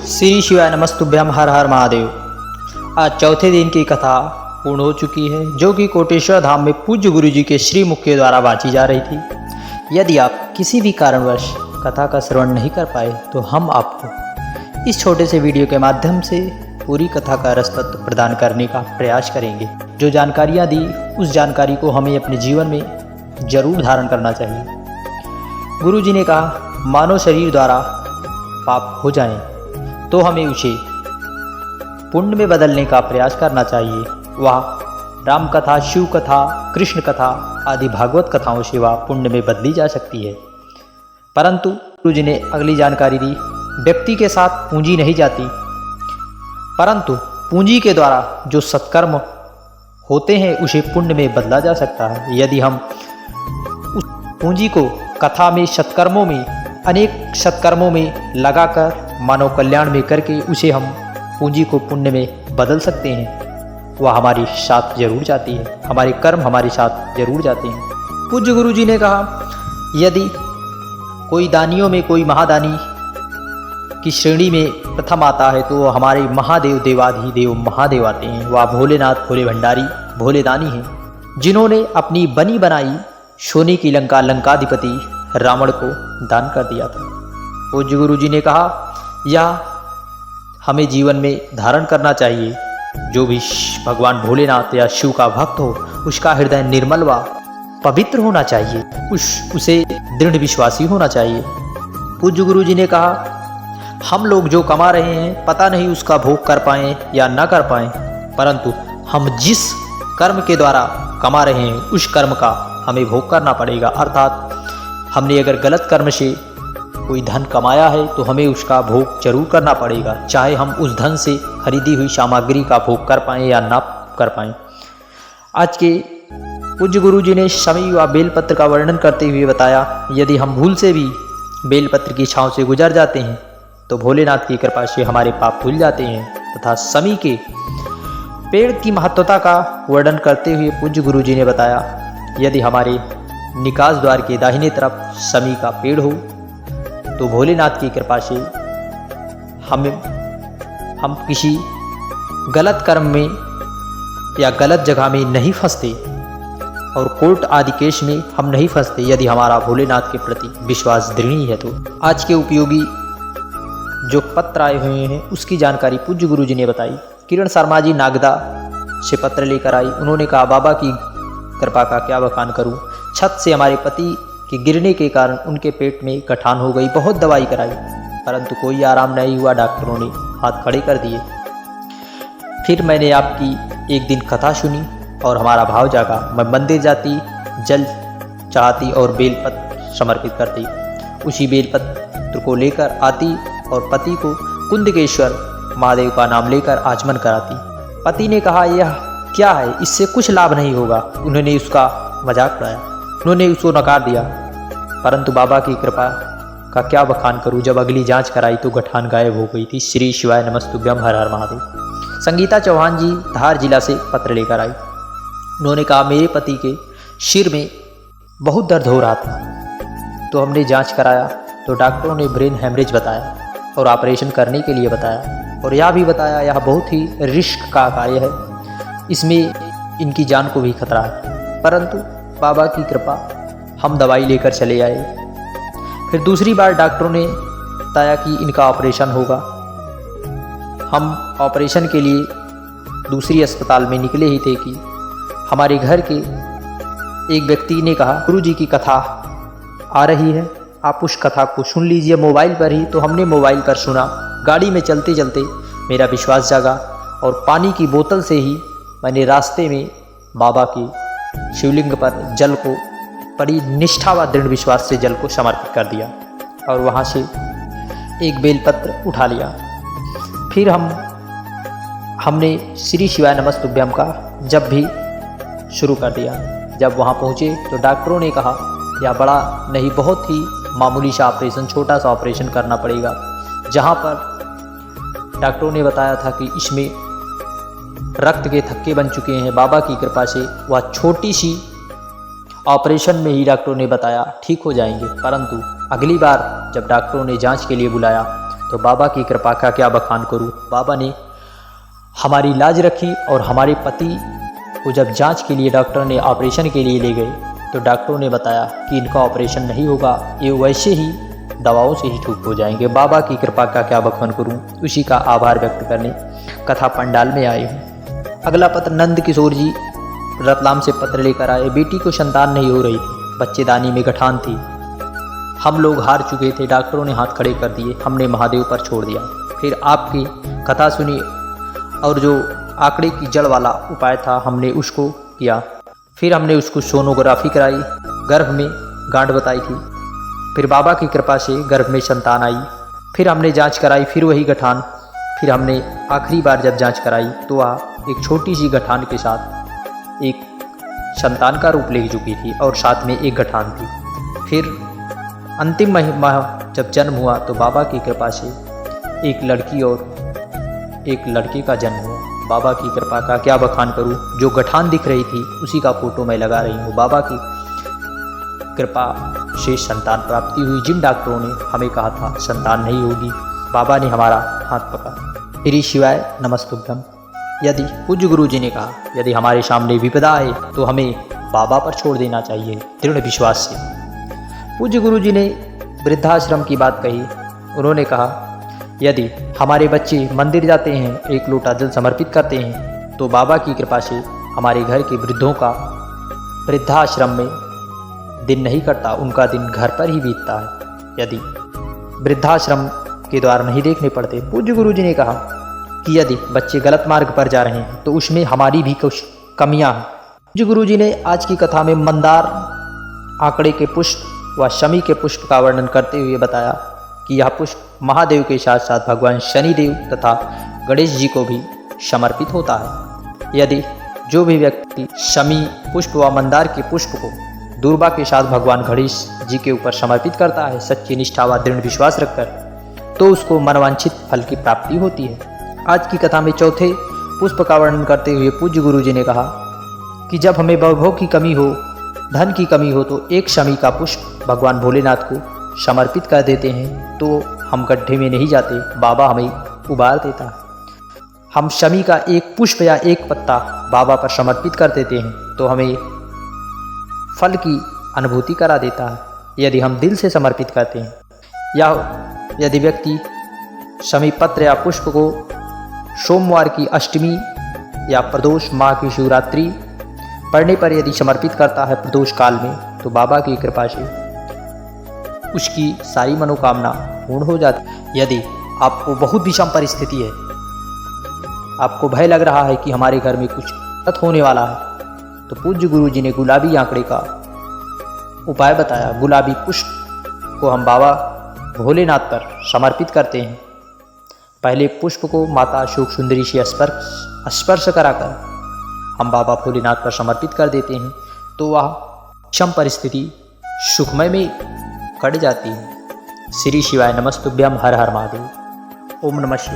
श्री शिवाय नमस्तुभ्यम हर हर महादेव। आज चौथे दिन की कथा पूर्ण हो चुकी है, जो कि कोटेश्वर धाम में पूज्य गुरु जी के श्रीमुख के द्वारा वांची जा रही थी। यदि आप किसी भी कारणवश कथा का श्रवण नहीं कर पाए तो हम आपको इस छोटे से वीडियो के माध्यम से पूरी कथा का रसतत्व प्रदान करने का प्रयास करेंगे। जो जानकारियाँ दी उस जानकारी को हमें अपने जीवन में जरूर धारण करना चाहिए। गुरु जी ने कहा, मानव शरीर द्वारा पाप हो जाएं तो हमें उसे पुण्य में बदलने का प्रयास करना चाहिए। वह राम कथा, शिव कथा, कृष्ण कथा आदि भागवत कथाओं से वह पुण्य में बदली जा सकती है। परंतु गुरु जी ने अगली जानकारी दी, व्यक्ति के साथ पूंजी नहीं जाती, परंतु पूंजी के द्वारा जो सत्कर्म होते हैं उसे पुण्य में बदला जा सकता है। यदि हम उस पूंजी को कथा में, सत्कर्मों में, अनेक सत्कर्मों में लगाकर मानव कल्याण में करके उसे हम पूंजी को पुण्य में बदल सकते हैं। वह हमारे साथ जरूर जाती है, हमारे कर्म हमारे साथ जरूर जाते हैं। पूज्य गुरु जी ने कहा, यदि कोई दानियों में कोई महादानी की श्रेणी में प्रथम आता है तो हमारे महादेव, देवाधिदेव महादेव आते हैं। वह भोलेनाथ, भोले भंडारी, भोले दानी हैं, जिन्होंने अपनी बनी बनाई सोने की लंका, लंकाधिपति रावण को दान कर दिया था। पूज्य गुरु जी ने कहा, यह हमें जीवन में धारण करना चाहिए। जो भी भगवान भोलेनाथ या शिव का भक्त हो उसका हृदय निर्मल व पवित्र होना चाहिए, उसे दृढ़ विश्वासी होना चाहिए। पूज्य गुरु जी ने कहा, हम लोग जो कमा रहे हैं पता नहीं उसका भोग कर पाएँ या ना कर पाएँ, परंतु हम जिस कर्म के द्वारा कमा रहे हैं उस कर्म का हमें भोग करना पड़ेगा। अर्थात हमने अगर गलत कर्म से कोई धन कमाया है तो हमें उसका भोग जरूर करना पड़ेगा, चाहे हम उस धन से खरीदी हुई सामग्री का भोग कर पाएँ या ना कर पाएँ। आज के पूज्य गुरु जी ने शमी व बेलपत्र का वर्णन करते हुए बताया, यदि हम भूल से भी बेलपत्र की छांव से गुजर जाते हैं तो भोलेनाथ की कृपा से हमारे पाप धुल जाते हैं। तथा शमी के पेड़ की महत्वता का वर्णन करते हुए पूज्य गुरु जी ने बताया, यदि हमारे निकास द्वार के दाहिने तरफ शमी का पेड़ हो तो भोलेनाथ की कृपा से हम किसी गलत कर्म में या गलत जगह में नहीं फंसते और कोर्ट आदि केस में हम नहीं फंसते, यदि हमारा भोलेनाथ के प्रति विश्वास दृढ़ है तो। आज के उपयोगी जो पत्र आए हुए हैं उसकी जानकारी पूज्य गुरु जी ने बताई। किरण शर्मा जी नागदा से पत्र लेकर आई। उन्होंने कहा, बाबा की कृपा का क्या बखान करूं, छत से हमारे पति के गिरने के कारण उनके पेट में गठान हो गई, बहुत दवाई कराई परंतु कोई आराम नहीं हुआ, डॉक्टरों ने हाथ खड़े कर दिए। फिर मैंने आपकी एक दिन कथा सुनी और हमारा भाव जागा। मैं मंदिर जाती, जल चढ़ाती और बेलपत्र समर्पित करती, उसी बेलपत्र को लेकर आती और पति को कुंदकेश्वर महादेव का नाम लेकर आचमन कराती। पति ने कहा, यह क्या है, इससे कुछ लाभ नहीं होगा। उन्होंने उसका मजाक उड़ाया, उन्होंने उसको नकार दिया, परंतु बाबा की कृपा का क्या बखान करूं, जब अगली जांच कराई तो गठान गायब हो गई थी। श्री शिवाय नमस्तुभ्यम हर हर महादेव। संगीता चौहान जी धार जिला से पत्र लेकर आई। उन्होंने कहा, मेरे पति के सिर में बहुत दर्द हो रहा था तो हमने जांच कराया तो डॉक्टरों ने ब्रेन हेमरेज बताया और ऑपरेशन करने के लिए बताया, और यह भी बताया यह बहुत ही रिस्क का कार्य है, इसमें इनकी जान को भी खतरा है। परंतु बाबा की कृपा, हम दवाई लेकर चले आए। फिर दूसरी बार डॉक्टरों ने बताया कि इनका ऑपरेशन होगा। हम ऑपरेशन के लिए दूसरी अस्पताल में निकले ही थे कि हमारे घर के एक व्यक्ति ने कहा, गुरु जी की कथा आ रही है, आप उस कथा को सुन लीजिए मोबाइल पर ही। तो हमने मोबाइल पर सुना। गाड़ी में चलते चलते मेरा विश्वास जागा और पानी की बोतल से ही मैंने रास्ते में बाबा की शिवलिंग पर जल को बड़ी निष्ठा व दृढ़ विश्वास से जल को समर्पित कर दिया और वहाँ से एक बेलपत्र उठा लिया। फिर हमने श्री शिवाय नमस्तुभ्यम का जप भी शुरू कर दिया। जब वहाँ पहुँचे तो डॉक्टरों ने कहा, यह बड़ा नहीं, बहुत ही मामूली सा ऑपरेशन, छोटा सा ऑपरेशन करना पड़ेगा। जहाँ पर डॉक्टरों ने बताया था कि इसमें रक्त के थक्के बन चुके हैं, बाबा की कृपा से वह छोटी सी ऑपरेशन में ही डॉक्टरों ने बताया ठीक हो जाएंगे। परंतु अगली बार जब डॉक्टरों ने जांच के लिए बुलाया तो बाबा की कृपा का क्या बखान करूं। बाबा ने हमारी लाज रखी और हमारे पति को जब जांच के लिए डॉक्टर ने ऑपरेशन के लिए ले गए तो डॉक्टरों ने बताया कि इनका ऑपरेशन नहीं होगा, ये वैसे ही दवाओं से ही ठीक हो जाएंगे। बाबा की कृपा का क्या बखान करूं, उसी का आभार व्यक्त करने कथा पंडाल में आए हूँ। अगला पत्र नंद किशोर जी रतलाम से पत्र लेकर आए। बेटी को संतान नहीं हो रही थी, बच्चेदानी में गठान थी। हम लोग हार चुके थे, डॉक्टरों ने हाथ खड़े कर दिए, हमने महादेव पर छोड़ दिया। फिर आपकी कथा सुनी और जो आंकड़े की जड़ वाला उपाय था हमने उसको किया। फिर हमने उसको सोनोग्राफी कराई, गर्भ में गांठ बताई थी। फिर बाबा की कृपा से गर्भ में संतान आई। फिर हमने जांच कराई, फिर वही गठान। फिर हमने आखिरी बार जब जांच कराई तो वह एक छोटी सी गठान के साथ एक संतान का रूप ले चुकी थी और साथ में एक गठान थी। फिर अंतिम माह जब जन्म हुआ तो बाबा की कृपा से एक लड़की और एक लड़के का जन्म हुआ। बाबा की कृपा का क्या बखान करूं, जो गठान दिख रही थी उसी का फोटो मैं लगा रही हूं। बाबा की कृपा से संतान प्राप्ति हुई। जिन डॉक्टरों ने हमें कहा था संतान नहीं होगी, बाबा ने हमारा हाथ पकड़ा। श्री शिवाय नमस्तुभ्यम। यदि पूज्य गुरु जी ने कहा यदि हमारे सामने विपदा आए तो हमें बाबा पर छोड़ देना चाहिए दृढ़ विश्वास से। पूज्य गुरु जी ने वृद्धाश्रम की बात कही। उन्होंने कहा यदि हमारे बच्चे मंदिर जाते हैं, एक लोटा जल समर्पित करते हैं तो बाबा की कृपा से हमारे घर के वृद्धों का वृद्धाश्रम में दिन नहीं कटता, उनका दिन घर पर ही बीतता है। यदि वृद्धाश्रम के द्वार नहीं देखने पड़ते। पूज्य गुरु जी ने कहा कि यदि बच्चे गलत मार्ग पर जा रहे हैं तो उसमें हमारी भी कुछ कमियां हैं। पूज्य गुरु जी ने आज की कथा में मंदार आंकड़े के पुष्प व शमी के पुष्प का वर्णन करते हुए बताया कि यह पुष्प महादेव के साथ साथ भगवान शनिदेव तथा गणेश जी को भी समर्पित होता है। यदि जो भी व्यक्ति शमी पुष्प व मंदार के पुष्प को दुर्बा के साथ भगवान गणेश जी के ऊपर समर्पित करता है सच्ची निष्ठा व दृढ़ विश्वास रखकर, तो उसको मनवांछित फल की प्राप्ति होती है। आज की कथा में चौथे पुष्प का वर्णन करते हुए पूज्य गुरु जी ने कहा कि जब हमें वैभव की कमी हो, धन की कमी हो तो एक शमी का पुष्प भगवान भोलेनाथ को समर्पित कर देते हैं तो हम गड्ढे में नहीं जाते, बाबा हमें उबार देता है। हम शमी का एक पुष्प या एक पत्ता बाबा पर समर्पित कर देते हैं तो हमें फल की अनुभूति करा देता है यदि हम दिल से समर्पित करते हैं। या यदि व्यक्ति शमी पत्र या पुष्प को सोमवार की अष्टमी या प्रदोष माह की शिवरात्रि पढ़ने पर यदि समर्पित करता है प्रदोष काल में तो बाबा की कृपा से उसकी सारी मनोकामना पूर्ण हो जाती। यदि आपको बहुत विषम परिस्थिति है, आपको भय लग रहा है कि हमारे घर में कुछ गलत होने वाला है, तो पूज्य गुरु जी ने गुलाबी आंकड़े का उपाय बताया। गुलाबी पुष्प को हम बाबा भोलेनाथ पर समर्पित करते हैं। पहले पुष्प को माता अशोक सुंदरी से स्पर्श कराकर हम बाबा भोलेनाथ पर समर्पित कर देते हैं तो वह विषम परिस्थिति सुखमय में कट जाती है। श्री शिवाय नमस्तुभ्यम। हर हर महादेव। ओम नमः शिवाय।